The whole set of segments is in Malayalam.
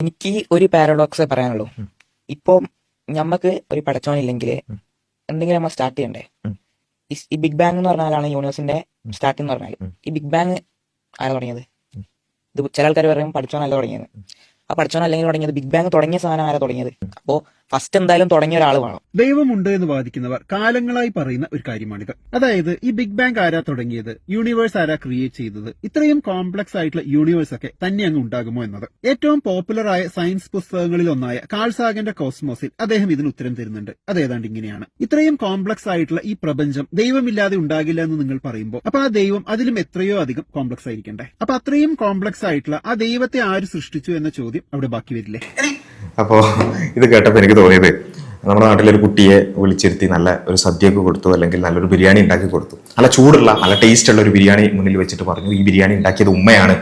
എനിക്ക് ഒരു പാരഡോക്സേ പറയാനുള്ളൂ. ഇപ്പൊ ഞമ്മക്ക് ഒരു പടച്ചോനില്ലെങ്കിൽ എന്തെങ്കിലും നമ്മൾ സ്റ്റാർട്ട് ചെയ്യണ്ടേ? ഈ ബിഗ് ബാങ് എന്ന് പറഞ്ഞാലാണ് യൂണിവേഴ്സിന്റെ സ്റ്റാർട്ടിംഗ് എന്ന് പറഞ്ഞാൽ. ഈ ബിഗ് ബാങ് ആരാ തുടങ്ങിയത്? ഇത് ചില ആൾക്കാർ പറയും പഠിച്ചോനല്ല തുടങ്ങിയത്. ആ പഠിച്ചോൻ അല്ലെങ്കിൽ തുടങ്ങിയത് ബിഗ് ബാങ് തുടങ്ങിയ സാധനം ആരാ തുടങ്ങിയത്? അപ്പോ ഫസ്റ്റ് എന്തായാലും തുടങ്ങിയ ഒരാൾ വേണം. ദൈവമുണ്ട് എന്ന് വാദിക്കുന്നവർ കാലങ്ങളായി പറയുന്ന ഒരു കാര്യമാണിത്. അതായത് ഈ ബിഗ് ബാങ് ആരാ തുടങ്ങിയത്, യൂണിവേഴ്സ് ആരാ ക്രിയേറ്റ് ചെയ്തത്, ഇത്രയും കോംപ്ലക്സ് ആയിട്ടുള്ള യൂണിവേഴ്സ് ഒക്കെ തന്നെ അങ്ങ് ഉണ്ടാകുമോ എന്നത്. ഏറ്റവും പോപ്പുലർ ആയ സയൻസ് പുസ്തകങ്ങളിൽ ഒന്നായ കാൾ സാഗന്റെ കോസ്മോസിൽ അദ്ദേഹം ഇതിന് ഉത്തരം തരുന്നുണ്ട്. അതേതാണ്ട് ഇങ്ങനെയാണ്: ഇത്രയും കോംപ്ലക്സ് ആയിട്ടുള്ള ഈ പ്രപഞ്ചം ദൈവമില്ലാതെ ഉണ്ടാകില്ല എന്ന് നിങ്ങൾ പറയുമ്പോൾ അപ്പൊ ആ ദൈവം അതിലും എത്രയോ അധികം കോംപ്ലക്സ് ആയിരിക്കണ്ടേ? അപ്പൊ അത്രയും കോംപ്ലക്സ് ആയിട്ടുള്ള ആ ദൈവത്തെ ആര് സൃഷ്ടിച്ചു എന്ന ചോദ്യം അവിടെ ബാക്കി വരില്ലേ? അപ്പോ ഇത് കേട്ടപ്പോൾ എനിക്ക് തോന്നിയത്, നമ്മുടെ നാട്ടിലൊരു കുട്ടിയെ വിളിച്ചിരുത്തി നല്ല ഒരു സദ്യയൊക്കെ കൊടുത്തു, അല്ലെങ്കിൽ നല്ലൊരു ബിരിയാണി ഉണ്ടാക്കി കൊടുത്തു. നല്ല ചൂടുള്ള നല്ല ടേസ്റ്റ് ഉള്ള ഒരു ബിരിയാണി മുന്നിൽ വെച്ചിട്ട് പറഞ്ഞു, ഈ ബിരിയാണി ഉണ്ടാക്കിയത് ഉമ്മയാണ്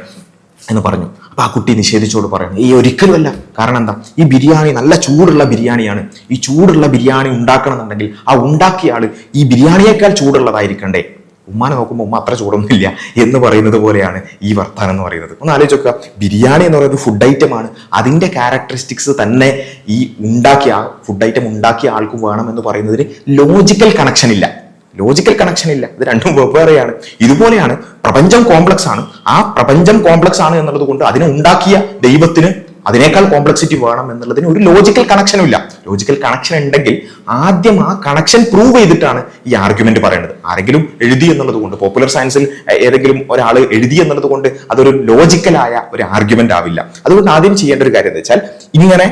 എന്ന് പറഞ്ഞു. അപ്പൊ ആ കുട്ടി നിഷേധിച്ചോട് പറയുന്നു, ഈ ഒരിക്കലുമല്ല. കാരണം എന്താ? ഈ ബിരിയാണി നല്ല ചൂടുള്ള ബിരിയാണിയാണ്. ഈ ചൂടുള്ള ബിരിയാണി ഉണ്ടാക്കണം എന്നുണ്ടെങ്കിൽ ആ ഉണ്ടാക്കിയ ആള് ഈ ബിരിയാണിയേക്കാൾ ചൂടുള്ളതായിരിക്കണ്ടേ? ഉമ്മാനെ നോക്കുമ്പോൾ ഉമ്മ അത്ര ചൂടൊന്നുമില്ല എന്ന് പറയുന്നത് പോലെയാണ് ഈ വർത്താനം എന്ന് പറയുന്നത്. ഒന്ന് ആലോചിച്ച് നോക്കുക, ബിരിയാണി എന്ന് പറയുന്നത് ഫുഡ് ഐറ്റം ആണ്. അതിന്റെ ക്യാരക്ടറിസ്റ്റിക്സ് തന്നെ ഈ ഫുഡ് ഐറ്റം ഉണ്ടാക്കിയ ആൾക്കും വേണം എന്ന് പറയുന്നതിന് ലോജിക്കൽ കണക്ഷൻ ഇല്ല. ഇത് രണ്ടും വെവ്വേറെയാണ്. ഇതുപോലെയാണ് പ്രപഞ്ചം കോംപ്ലക്സ് ആണ്. ആ പ്രപഞ്ചം കോംപ്ലക്സ് ആണ് എന്നുള്ളത് കൊണ്ട് അതിനെ ഉണ്ടാക്കിയ ദൈവത്തിന് അതിനേക്കാൾ കോംപ്ലക്സിറ്റി വേണം എന്നുള്ളതിന് ഒരു ലോജിക്കൽ കണക്ഷനും ഇല്ല. ലോജിക്കൽ കണക്ഷൻ ഉണ്ടെങ്കിൽ ആദ്യം ആ കണക്ഷൻ പ്രൂവ് ചെയ്തിട്ടാണ് ഈ ആർഗ്യുമെന്റ് പറയുന്നത്. ആരെങ്കിലും എഴുതി എന്നുള്ളത് കൊണ്ട്, പോപ്പുലർ സയൻസിൽ ഏതെങ്കിലും ഒരാൾ എഴുതി എന്നുള്ളത് കൊണ്ട് അതൊരു ലോജിക്കലായ ഒരു ആർഗ്യുമെന്റ് ആവില്ല. അതുകൊണ്ട് ആദ്യം ചെയ്യേണ്ട ഒരു കാര്യം എന്താ വെച്ചാൽ, ഇങ്ങനെ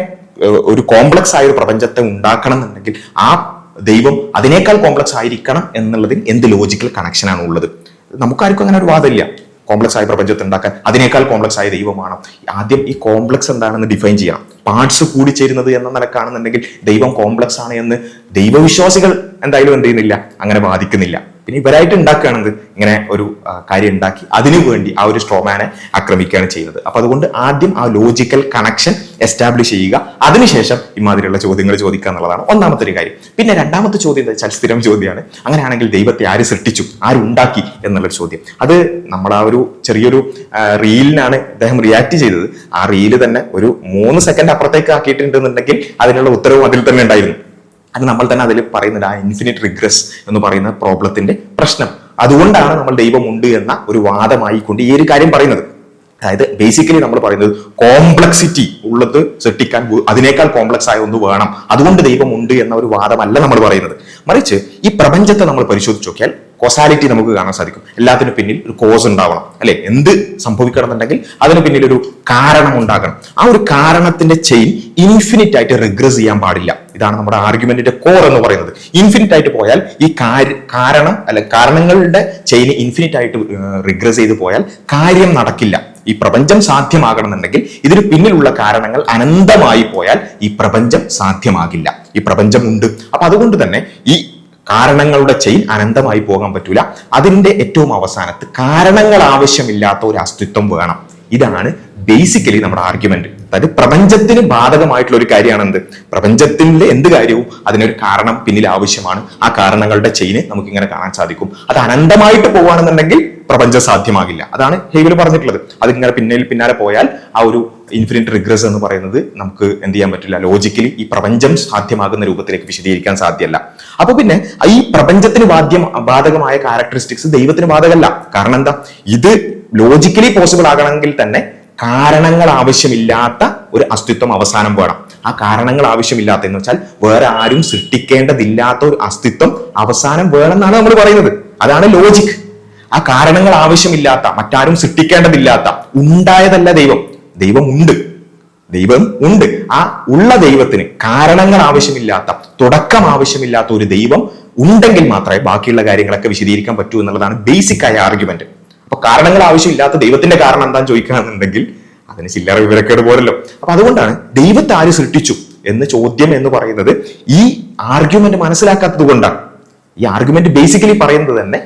ഒരു കോംപ്ലക്സ് ആയ ഒരു പ്രപഞ്ചത്തെ ഉണ്ടാക്കണം എന്നുണ്ടെങ്കിൽ ആ ദൈവം അതിനേക്കാൾ കോംപ്ലക്സ് ആയിരിക്കണം എന്നുള്ളതിൽ എന്ത് ലോജിക്കൽ കണക്ഷനാണ് ഉള്ളത്? നമുക്കാർക്കും അങ്ങനെ ഒരു വാദമില്ല. കോംപ്ലക്സ് ആയ പ്രപഞ്ചത്തെ ഉണ്ടാക്കാൻ അതിനേക്കാൾ കോംപ്ലക്സ് ആയ ദൈവമാണ്. ആദ്യം ഈ കോംപ്ലക്സ് എന്താണെന്ന് ഡിഫൈൻ ചെയ്യണം. പാർട്സ് കൂടിച്ചേരുന്നത് എന്ന നിലക്കാണെന്നുണ്ടെങ്കിൽ ദൈവം കോംപ്ലക്സ് ആണ് എന്ന് ദൈവവിശ്വാസികൾ എന്തായാലും എന്ത് ചെയ്യുന്നില്ല, അങ്ങനെ വാദിക്കുന്നില്ല. പിന്നെ ഇവരായിട്ട് ഉണ്ടാക്കുകയാണെന്ന് ഇങ്ങനെ ഒരു കാര്യം ഉണ്ടാക്കി അതിനു വേണ്ടി ആ ഒരു സ്ട്രോമാനെ ആക്രമിക്കുകയാണ് ചെയ്യുന്നത്. അപ്പൊ അതുകൊണ്ട് ആദ്യം ആ ലോജിക്കൽ കണക്ഷൻ എസ്റ്റാബ്ലിഷ് ചെയ്യുക, അതിനുശേഷം ഇമാതിരിയുള്ള ചോദ്യങ്ങൾ ചോദിക്കുക എന്നുള്ളതാണ് ഒന്നാമത്തെ ഒരു കാര്യം. പിന്നെ രണ്ടാമത്തെ ചോദ്യം എന്താ വെച്ചാൽ സ്ഥിരം ചോദ്യമാണ്. അങ്ങനെയാണെങ്കിൽ ദൈവത്തെ ആര് സൃഷ്ടിച്ചു, ആരുണ്ടാക്കി എന്നുള്ളൊരു ചോദ്യം. അത് നമ്മൾ ആ ഒരു ചെറിയൊരു റീലിനാണ് അദ്ദേഹം റിയാക്ട് ചെയ്തത്. ആ റീല് തന്നെ ഒരു 3 സെക്കൻഡ് അപ്പുറത്തേക്ക് ആക്കിയിട്ടുണ്ടെന്നുണ്ടെങ്കിൽ അതിനുള്ള ഉത്തരവും അതിൽ തന്നെ ഉണ്ടായിരുന്നു. അത് നമ്മൾ തന്നെ അതിൽ പറയുന്നത് ആ ഇൻഫിനിറ്റ് റിഗ്രസ് എന്ന് പറയുന്ന പ്രോബ്ലത്തിന്റെ പ്രശ്നം. അതുകൊണ്ടാണ് നമ്മൾ ദൈവമുണ്ട് എന്ന ഒരു വാദമായിക്കൊണ്ട് ഈ ഒരു കാര്യം പറയുന്നത്. അതായത് ബേസിക്കലി നമ്മൾ പറയുന്നത് കോംപ്ലക്സിറ്റി ഉള്ളത് സൃഷ്ടിക്കാൻ അതിനേക്കാൾ കോംപ്ലക്സ് ആയ ഒന്ന് വേണം, അതുകൊണ്ട് ദൈവം ഉണ്ട് എന്ന ഒരു വാദമല്ല നമ്മൾ പറയുന്നത്. മറിച്ച് ഈ പ്രപഞ്ചത്തെ നമ്മൾ പരിശോധിച്ച് നോക്കിയാൽ കോസാലിറ്റി നമുക്ക് കാണാൻ സാധിക്കും. എല്ലാത്തിനും പിന്നിൽ ഒരു കോസ് ഉണ്ടാവണം, അല്ലെ? എന്ത് സംഭവിക്കണം എന്നുണ്ടെങ്കിൽ അതിന് പിന്നിൽ ഒരു കാരണം ഉണ്ടാകണം. ആ ഒരു കാരണത്തിന്റെ ചെയിൻ ഇൻഫിനിറ്റ് ആയിട്ട് റിഗ്രസ് ചെയ്യാൻ പാടില്ല. ഇതാണ് നമ്മുടെ ആർഗ്യുമെന്റിന്റെ കോർ എന്ന് പറയുന്നത്. ഇൻഫിനിറ്റ് ആയിട്ട് പോയാൽ ഈ കാരണങ്ങളുടെ ചെയിൻ ഇൻഫിനിറ്റ് ആയിട്ട് റിഗ്രസ് ചെയ്ത് പോയാൽ കാര്യം നടക്കില്ല. ഈ പ്രപഞ്ചം സാധ്യമാകണമെന്നുണ്ടെങ്കിൽ ഇതിന് പിന്നിലുള്ള കാരണങ്ങൾ അനന്തമായി പോയാൽ ഈ പ്രപഞ്ചം സാധ്യമാകില്ല. ഈ പ്രപഞ്ചമുണ്ട്. അപ്പൊ അതുകൊണ്ട് തന്നെ ഈ കാരണങ്ങളുടെ ചെയിൻ അനന്തമായി പോകാൻ പറ്റൂല. അതിന്റെ ഏറ്റവും അവസാനത്ത് കാരണങ്ങൾ ആവശ്യമില്ലാത്ത ഒരു അസ്തിത്വം വേണം. ഇതാണ് ബേസിക്കലി നമ്മുടെ ആർഗ്യുമെന്റ്. അതായത് പ്രപഞ്ചത്തിന് ബാധകമായിട്ടുള്ള ഒരു കാര്യമാണ് എന്ത്? പ്രപഞ്ചത്തിന്റെ എന്ത് കാര്യവും അതിനൊരു കാരണം പിന്നിൽ ആവശ്യമാണ്. ആ കാരണങ്ങളുടെ ചെയിന് നമുക്ക് ഇങ്ങനെ കാണാൻ സാധിക്കും. അത് അനന്തമായിട്ട് പോവുകയാണെന്നുണ്ടെങ്കിൽ പ്രപഞ്ചം സാധ്യമാകില്ല. അതാണ് ഹെഗൽ പറഞ്ഞിട്ടുള്ളത്. അതിങ്ങനെ പിന്നാലെ പോയാൽ ആ ഒരു ഇൻഫിനിറ്റ് റിഗ്രസ് എന്ന് പറയുന്നത് നമുക്ക് എന്ത് ചെയ്യാൻ പറ്റില്ല. ലോജിക്കലി ഈ പ്രപഞ്ചം സാധ്യമാകുന്ന രൂപത്തിലേക്ക് വിശദീകരിക്കാൻ സാധ്യമല്ല. അപ്പൊ പിന്നെ ഈ പ്രപഞ്ചത്തിന് ബാധകമായ ക്യാരക്ടറിസ്റ്റിക്സ് ദൈവത്തിന് ബാധകമല്ല. കാരണം എന്താ? ഇത് ലോജിക്കലി പോസിബിൾ ആകണമെങ്കിൽ തന്നെ കാരണങ്ങൾ ആവശ്യമില്ലാത്ത ഒരു അസ്തിത്വം അവസാനം വേണം. ആ കാരണങ്ങൾ ആവശ്യമില്ലാത്ത എന്ന് വെച്ചാൽ വേറെ ആരും സൃഷ്ടിക്കേണ്ടതില്ലാത്ത ഒരു അസ്തിത്വം അവസാനം വേണമെന്നാണ് നമ്മൾ പറയുന്നത്. അതാണ് ലോജിക്. ആ കാരണങ്ങൾ ആവശ്യമില്ലാത്ത, മറ്റാരും സൃഷ്ടിക്കേണ്ടതില്ലാത്ത, ഉണ്ടായതല്ല ദൈവം ഉണ്ട്. ആ ഉള്ള ദൈവത്തിന് കാരണങ്ങൾ ആവശ്യമില്ലാത്ത, തുടക്കം ആവശ്യമില്ലാത്ത ഒരു ദൈവം ഉണ്ടെങ്കിൽ മാത്രമേ ബാക്കിയുള്ള കാര്യങ്ങളൊക്കെ വിശദീകരിക്കാൻ പറ്റൂ എന്നുള്ളതാണ് ബേസിക് ആയ ആർഗ്യുമെന്റ്. അപ്പൊ കാരണങ്ങൾ ആവശ്യമില്ലാത്ത ദൈവത്തിന്റെ കാരണം എന്താന്ന് ചോദിക്കുകയാണെന്നുണ്ടെങ്കിൽ അതിന് ചില്ലറ വിവരക്കേട് പോലല്ലോ. അപ്പൊ അതുകൊണ്ടാണ് ദൈവത്തെ ആര് സൃഷ്ടിച്ചു എന്ന് ചോദ്യം എന്ന് പറയുന്നത് ഈ ആർഗ്യുമെന്റ് മനസ്സിലാക്കാത്തത് കൊണ്ടാണ്. ഈ ആർഗ്യുമെന്റ് ബേസിക്കലി പറയുന്നത് തന്നെ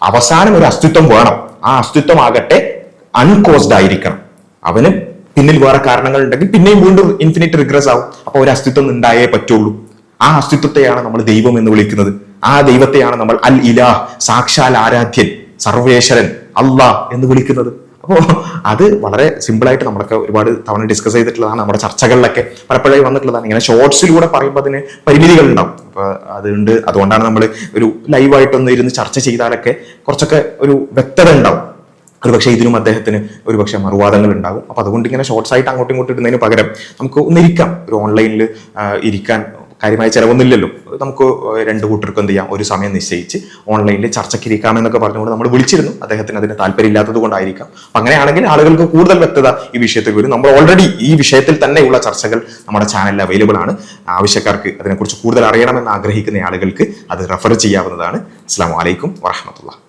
അവസാനം ഒരു അസ്തിത്വം വേണം. ആ അസ്തിത്വം ആകട്ടെ അൺകോസ്ഡ് ആയിരിക്കണം. അവന് പിന്നിൽ വേറെ കാരണങ്ങൾ ഉണ്ടെങ്കിൽ പിന്നെയും വീണ്ടും ഇൻഫിനിറ്റ് റിഗ്രസ് ആവും. അപ്പൊ ഒരു അസ്തിത്വം ഉണ്ടായേ പറ്റുള്ളൂ. ആ അസ്തിത്വത്തെയാണ് നമ്മൾ ദൈവം എന്ന് വിളിക്കുന്നത്. ആ ദൈവത്തെയാണ് നമ്മൾ അൽ ഇലാഹ്, സാക്ഷാൽ ആരാധ്യൻ, സർവേശ്വരൻ, അള്ളാഹ് എന്ന് വിളിക്കുന്നത്. അപ്പോൾ അത് വളരെ സിമ്പിളായിട്ട് നമ്മളൊക്കെ ഒരുപാട് തവണ ഡിസ്കസ് ചെയ്തിട്ടുള്ളതാണ്, നമ്മുടെ ചർച്ചകളിലൊക്കെ പലപ്പോഴായി വന്നിട്ടുള്ളതാണ്. ഇങ്ങനെ ഷോർട്സിലൂടെ പറയുമ്പോൾ അതിന് പരിമിതികൾ ഉണ്ടാവും. അപ്പോൾ അതുകൊണ്ടാണ് നമ്മൾ ഒരു ലൈവായിട്ടൊന്ന് ഇരുന്ന് ചർച്ച ചെയ്താലൊക്കെ കുറച്ചൊക്കെ ഒരു വ്യക്തത ഉണ്ടാവും. ഒരുപക്ഷെ ഇതിനും അദ്ദേഹത്തിന് ഒരുപക്ഷെ മറുവാദങ്ങൾ ഉണ്ടാകും. അപ്പൊ അതുകൊണ്ട് ഇങ്ങനെ ഷോർട്സ് ആയിട്ട് അങ്ങോട്ടും ഇങ്ങോട്ടും ഇടുന്നതിന് പകരം നമുക്ക് ഒന്നിരിക്കാം, ഒരു ഓൺലൈനിൽ ഇരിക്കാൻ കാര്യമായ ചിലവൊന്നുമില്ലല്ലോ. നമുക്ക് രണ്ടു കൂട്ടർക്കും എന്ത് ചെയ്യാം, ഒരു സമയം നിശ്ചയിച്ച് ഓൺലൈനിൽ ചർച്ചയ്ക്ക് ഇരിക്കാമെന്നൊക്കെ പറഞ്ഞുകൊണ്ട് നമ്മൾ വിളിച്ചിരുന്നു. അദ്ദേഹത്തിന് അതിന് താല്പര്യമില്ലാത്തത് കൊണ്ടായിരിക്കാം. അപ്പൊ അങ്ങനെയാണെങ്കിൽ ആളുകൾക്ക് കൂടുതൽ വ്യക്തത ഈ വിഷയത്തിൽ വരും. നമ്മൾ ഓൾറെഡി ഈ വിഷയത്തിൽ തന്നെയുള്ള ചർച്ചകൾ നമ്മുടെ ചാനലിൽ അവൈലബിൾ ആണ്. ആവശ്യക്കാർക്ക് അതിനെക്കുറിച്ച് കൂടുതൽ അറിയണമെന്ന് ആഗ്രഹിക്കുന്ന ആളുകൾക്ക് അത് റെഫർ ചെയ്യാവുന്നതാണ്. അസ്സലാമു അലൈക്കും വറഹ്മത്തുള്ളാഹി.